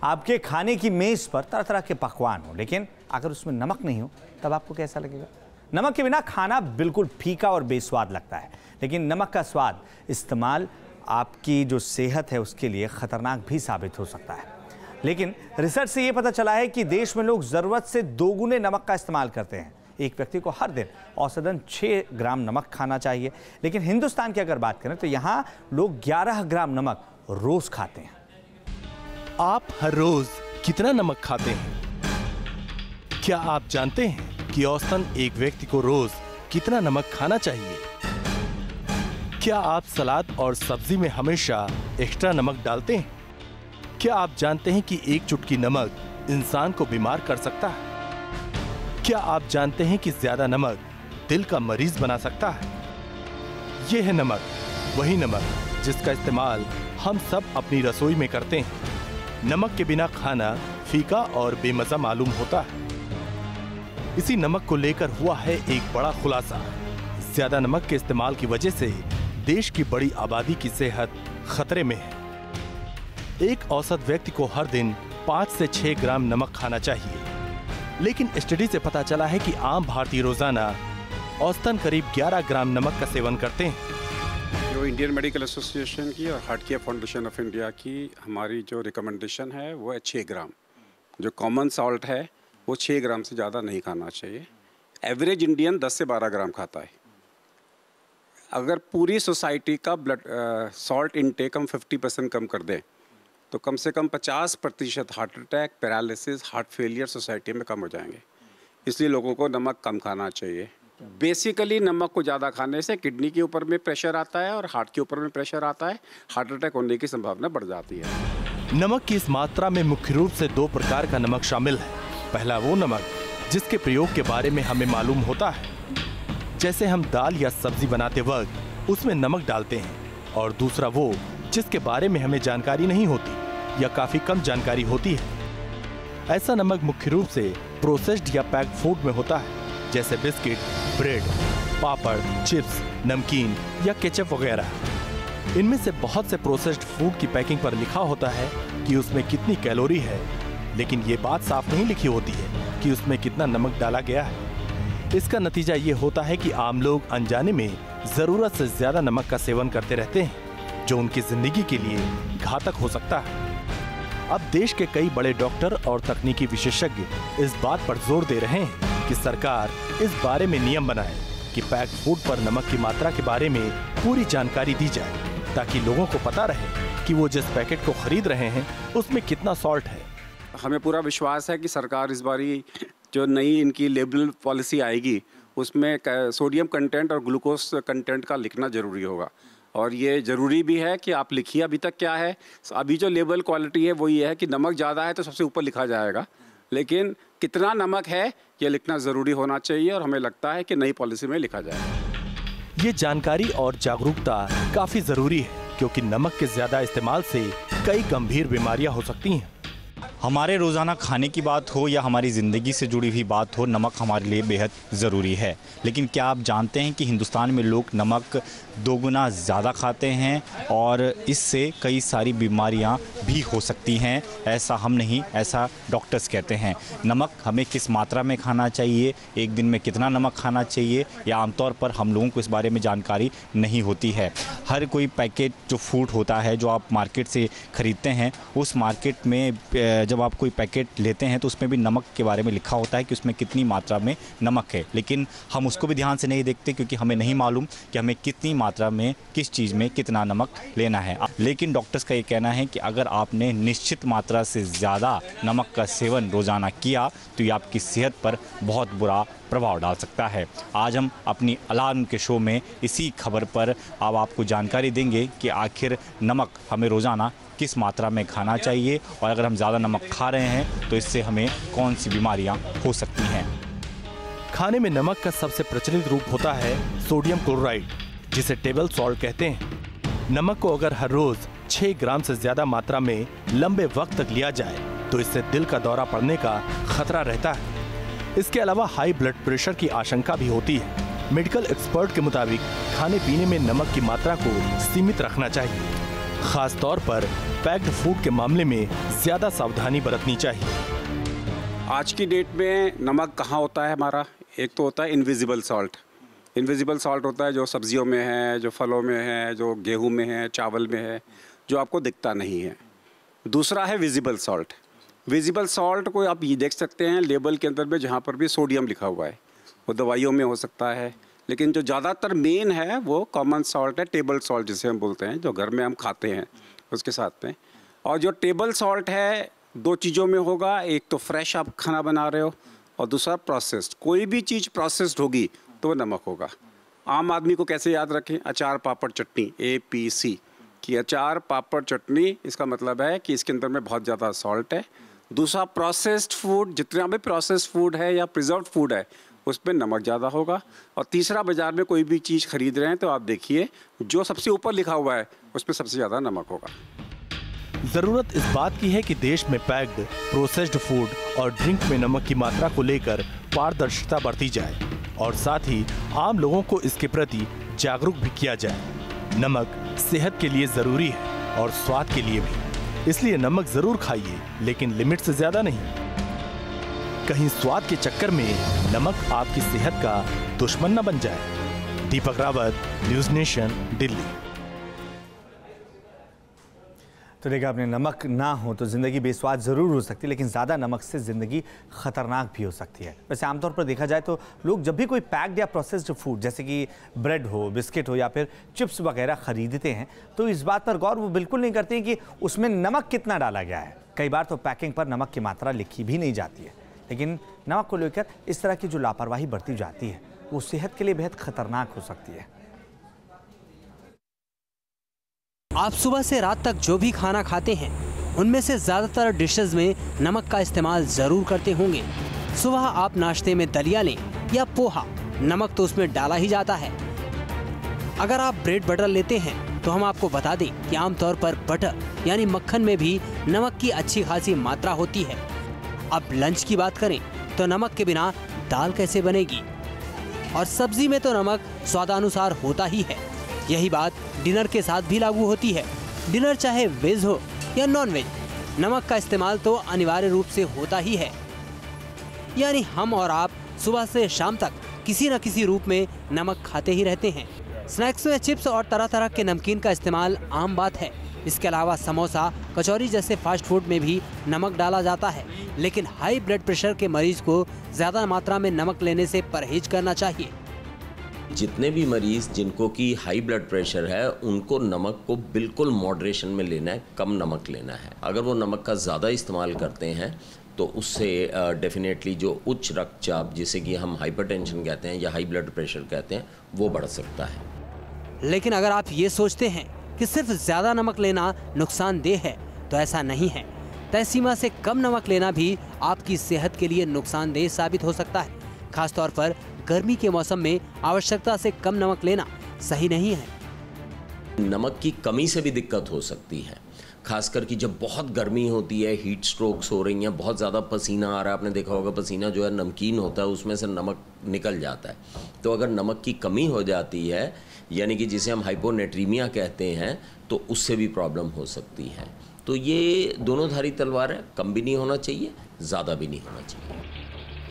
आपके खाने की मेज पर तरह तरह के पकवान हो, लेकिन अगर उसमें नमक नहीं हो तब आपको कैसा लगेगा? नमक के बिना खाना बिल्कुल फीका और बेस्वाद लगता है, लेकिन नमक का स्वाद इस्तेमाल आपकी जो सेहत है उसके लिए खतरनाक भी साबित हो सकता है। लेकिन रिसर्च से यह पता चला है कि देश में लोग जरूरत से 2 गुने नमक का इस्तेमाल करते हैं। एक व्यक्ति को हर दिन औसतन 6 ग्राम नमक खाना चाहिए, लेकिन हिंदुस्तान की अगर बात करें तो यहाँ लोग 11 ग्राम नमक रोज खाते हैं। आप हर रोज कितना नमक खाते हैं? क्या आप जानते हैं कि औसतन एक व्यक्ति को रोज कितना नमक खाना चाहिए? क्या आप सलाद और सब्जी में हमेशा एक्स्ट्रा नमक डालते हैं? क्या आप जानते हैं कि एक चुटकी नमक इंसान को बीमार कर सकता है? क्या आप जानते हैं कि ज्यादा नमक दिल का मरीज बना सकता है? यह है नमक, वही नमक जिसका इस्तेमाल हम सब अपनी रसोई में करते हैं। नमक के बिना खाना फीका और बेमजा मालूम होता है। इसी नमक को लेकर हुआ है एक बड़ा खुलासा। ज्यादा नमक के इस्तेमाल की वजह से देश की बड़ी आबादी की सेहत खतरे में है। एक औसत व्यक्ति को हर दिन 5 से 6 ग्राम नमक खाना चाहिए, लेकिन स्टडी से पता चला है कि आम भारतीय रोजाना औसतन करीब 11 ग्राम नमक का सेवन करते हैं। जो इंडियन मेडिकल एसोसिएशन की और heart care foundation of India की हमारी जो रिकमेंडेशन है वो है 6 ग्राम। जो कॉमन सॉल्ट है वो 6 ग्राम से ज़्यादा नहीं खाना चाहिए। एवरेज इंडियन 10 से 12 ग्राम खाता है। अगर पूरी सोसाइटी का ब्लड सॉल्ट इनटेक हम 50% कम कर दें तो कम से कम 50% heart attack, paralysis, heart failure society में कम हो जाएंगे। इसलिए लोगों को नमक कम खाना चाहिए। बेसिकली नमक को ज़्यादा खाने से किडनी के ऊपर में प्रेशर आता है और हार्ट के ऊपर में प्रेशर आता है, हार्ट अटैक होने की संभावना बढ़ जाती है। नमक की इस मात्रा में मुख्य रूप से 2 प्रकार का नमक शामिल है। पहला वो नमक जिसके प्रयोग के बारे में हमें मालूम होता है, जैसे हम दाल या सब्जी बनाते वक्त उसमें नमक डालते हैं, और दूसरा वो जिसके बारे में हमें जानकारी नहीं होती या काफी कम जानकारी होती है। ऐसा नमक मुख्य रूप से प्रोसेस्ड या पैक्ड फूड में होता है, जैसे बिस्किट, ब्रेड, पापड़, चिप्स, नमकीन या केचप वगैरह। इनमें से बहुत से प्रोसेस्ड फूड की पैकिंग पर लिखा होता है कि उसमें कितनी कैलोरी है, लेकिन ये बात साफ नहीं लिखी होती है कि उसमें कितना नमक डाला गया है। इसका नतीजा ये होता है कि आम लोग अनजाने में जरूरत से ज्यादा नमक का सेवन करते रहते हैं, जो उनकी जिंदगी के लिए घातक हो सकता है। अब देश के कई बड़े डॉक्टर और तकनीकी विशेषज्ञ इस बात पर जोर दे रहे हैं कि सरकार इस बारे में नियम बनाए कि पैक्ड फूड पर नमक की मात्रा के बारे में पूरी जानकारी दी जाए, ताकि लोगों को पता रहे कि वो जिस पैकेट को खरीद रहे हैं उसमें कितना सॉल्ट है। हमें पूरा विश्वास है कि सरकार इस बारी जो नई इनकी लेबल पॉलिसी आएगी उसमें सोडियम कंटेंट और ग्लूकोज कंटेंट का लिखना जरूरी होगा, और ये ज़रूरी भी है कि आप लिखिए। अभी तक क्या है, अभी जो लेबल क्वालिटी है वो ये है कि नमक ज़्यादा है तो सबसे ऊपर लिखा जाएगा, लेकिन कितना नमक है ये लिखना ज़रूरी होना चाहिए, और हमें लगता है कि नई पॉलिसी में लिखा जाएगा। ये जानकारी और जागरूकता काफ़ी ज़रूरी है, क्योंकि नमक के ज़्यादा इस्तेमाल से कई गंभीर बीमारियां हो सकती हैं। हमारे रोज़ाना खाने की बात हो या हमारी ज़िंदगी से जुड़ी हुई बात हो, नमक हमारे लिए बेहद ज़रूरी है। लेकिन क्या आप जानते हैं कि हिंदुस्तान में लोग नमक 2 गुना ज़्यादा खाते हैं, और इससे कई सारी बीमारियां भी हो सकती हैं। ऐसा हम नहीं, ऐसा डॉक्टर्स कहते हैं। नमक हमें किस मात्रा में खाना चाहिए, एक दिन में कितना नमक खाना चाहिए, या आमतौर पर हम लोगों को इस बारे में जानकारी नहीं होती है। हर कोई पैकेट जो फूड होता है जो आप मार्केट से ख़रीदते हैं, उस मार्केट में जब आप कोई पैकेट लेते हैं तो उसमें भी नमक के बारे में लिखा होता है कि उसमें कितनी मात्रा में नमक है, लेकिन हम उसको भी ध्यान से नहीं देखते, क्योंकि हमें नहीं मालूम कि हमें कितनी मात्रा में किस चीज़ में कितना नमक लेना है। लेकिन डॉक्टर्स का ये कहना है कि अगर आपने निश्चित मात्रा से ज़्यादा नमक का सेवन रोज़ाना किया तो ये आपकी सेहत पर बहुत बुरा प्रभाव डाल सकता है। आज हम अपनी अलार्म के शो में इसी खबर पर अब आपको जानकारी देंगे कि आखिर नमक हमें रोज़ाना किस मात्रा में खाना चाहिए, और अगर हम ज़्यादा नमक खा रहे हैं तो इससे हमें कौन सी बीमारियां हो सकती हैं। खाने में नमक का सबसे प्रचलित रूप होता है सोडियम क्लोराइड, जिसे टेबल सॉल्ट कहते हैं। नमक को अगर हर रोज 6 ग्राम से ज्यादा मात्रा में लंबे वक्त तक लिया जाए तो इससे दिल का दौरा पड़ने का खतरा रहता है। इसके अलावा हाई ब्लड प्रेशर की आशंका भी होती है। मेडिकल एक्सपर्ट के मुताबिक खाने पीने में नमक की मात्रा को सीमित रखना चाहिए, खास तौर पर पैक्ड फूड के मामले में ज्यादा सावधानी बरतनी चाहिए। आज की डेट में नमक कहाँ होता है हमारा? एक तो होता है इनविजिबल सॉल्ट। इनविजिबल सॉल्ट होता है जो सब्जियों में है, जो फलों में है, जो गेहूं में है, चावल में है, जो आपको दिखता नहीं है। दूसरा है विजिबल सॉल्ट। विजिबल सॉल्ट को आप ये देख सकते हैं लेबल के अंदर में, जहाँ पर भी सोडियम लिखा हुआ है, वो दवाइयों में हो सकता है, लेकिन जो ज़्यादातर मेन है वो कॉमन सॉल्ट है, टेबल सॉल्ट जिसे हम बोलते हैं, जो घर में हम खाते हैं उसके साथ में। और जो टेबल सॉल्ट है दो चीज़ों में होगा, एक तो फ्रेश आप खाना बना रहे हो और दूसरा प्रोसेस्ड। कोई भी चीज़ प्रोसेस्ड होगी तो वो नमक होगा। आम आदमी को कैसे याद रखें? अचार पापड़ चटनी, APC कि अचार पापड़ चटनी, इसका मतलब है कि इसके अंदर में बहुत ज़्यादा सॉल्ट है। दूसरा प्रोसेस्ड फूड, जितना भी प्रोसेस्ड फूड है या प्रिजर्व्ड फूड है उसमें नमक ज़्यादा होगा। और तीसरा, बाज़ार में कोई भी चीज़ खरीद रहे हैं तो आप देखिए जो सबसे ऊपर लिखा हुआ है उसमें सबसे ज़्यादा नमक होगा। जरूरत इस बात की है कि देश में पैक्ड, प्रोसेस्ड फूड और ड्रिंक में नमक की मात्रा को लेकर पारदर्शिता बरती जाए और साथ ही आम लोगों को इसके प्रति जागरूक भी किया जाए। नमक सेहत के लिए जरूरी है और स्वाद के लिए भी, इसलिए नमक जरूर खाइए, लेकिन लिमिट से ज्यादा नहीं। कहीं स्वाद के चक्कर में नमक आपकी सेहत का दुश्मन न बन जाए। Deepak Rawat, news nation, Delhi. तो देखा आपने, नमक ना हो तो ज़िंदगी बेस्वाद ज़रूर हो सकती है, लेकिन ज़्यादा नमक से ज़िंदगी ख़तरनाक भी हो सकती है। वैसे आमतौर पर देखा जाए तो लोग जब भी कोई पैक्ड या प्रोसेस्ड फूड जैसे कि ब्रेड हो, बिस्किट हो या फिर चिप्स वगैरह ख़रीदते हैं तो इस बात पर गौर वो बिल्कुल नहीं करते हैं कि उसमें नमक कितना डाला गया है। कई बार तो पैकिंग पर नमक की मात्रा लिखी भी नहीं जाती है। लेकिन नमक को लेकर इस तरह की जो लापरवाही बरती जाती है वो सेहत के लिए बेहद ख़तरनाक हो सकती है। आप सुबह से रात तक जो भी खाना खाते हैं उनमें से ज़्यादातर डिशेस में नमक का इस्तेमाल ज़रूर करते होंगे। सुबह आप नाश्ते में दलिया लें या पोहा, नमक तो उसमें डाला ही जाता है। अगर आप ब्रेड बटर लेते हैं तो हम आपको बता दें कि आमतौर पर बटर यानी मक्खन में भी नमक की अच्छी खासी मात्रा होती है। अब लंच की बात करें तो नमक के बिना दाल कैसे बनेगी? और सब्जी में तो नमक स्वादानुसार होता ही है। यही बात डिनर के साथ भी लागू होती है। डिनर चाहे वेज हो या नॉन वेज, नमक का इस्तेमाल तो अनिवार्य रूप से होता ही है। यानी हम और आप सुबह से शाम तक किसी न किसी रूप में नमक खाते ही रहते हैं। स्नैक्स में चिप्स और तरह तरह के नमकीन का इस्तेमाल आम बात है। इसके अलावा समोसा, कचौरी जैसे फास्ट फूड में भी नमक डाला जाता है। लेकिन हाई ब्लड प्रेशर के मरीज को ज़्यादा मात्रा में नमक लेने से परहेज करना चाहिए। जितने भी मरीज़ जिनको कि हाई ब्लड प्रेशर है उनको नमक को बिल्कुल मॉडरेशन में लेना है, कम नमक लेना है। अगर वो नमक का ज़्यादा इस्तेमाल करते हैं तो उससे डेफिनेटली जो उच्च रक्तचाप, जिसे कि हम हाइपरटेंशन कहते हैं या हाई ब्लड प्रेशर कहते हैं, वो बढ़ सकता है। लेकिन अगर आप ये सोचते हैं कि सिर्फ ज़्यादा नमक लेना नुकसानदेह है तो ऐसा नहीं है। तय सीमा से कम नमक लेना भी आपकी सेहत के लिए नुकसानदेह साबित हो सकता है। खासतौर पर गर्मी के मौसम में आवश्यकता से कम नमक लेना सही नहीं है। नमक की कमी से भी दिक्कत हो सकती है, खासकर कि जब बहुत गर्मी होती है, हीट स्ट्रोक्स हो रही हैं, बहुत ज़्यादा पसीना आ रहा है। आपने देखा होगा पसीना जो है नमकीन होता है, उसमें से नमक निकल जाता है। तो अगर नमक की कमी हो जाती है, यानी कि जिसे हम हाइपोनेट्रीमिया कहते हैं, तो उससे भी प्रॉब्लम हो सकती है। तो ये दोनों धारी तलवार है, कम भी नहीं होना चाहिए, ज़्यादा भी नहीं होना चाहिए।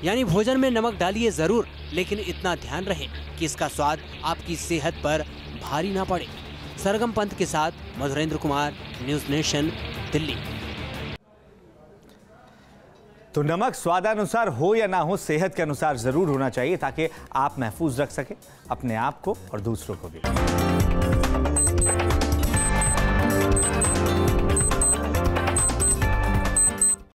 यानी भोजन में नमक डालिए ज़रूर, लेकिन इतना ध्यान रहे कि इसका स्वाद आपकी सेहत पर भारी ना पड़े। सरगम पंत के साथ मधुरेंद्र कुमार, न्यूज़ नेशन, दिल्ली। तो नमक स्वादानुसार हो या ना हो, सेहत के अनुसार ज़रूर होना चाहिए ताकि आप महफूज रख सकें अपने आप को और दूसरों को भी।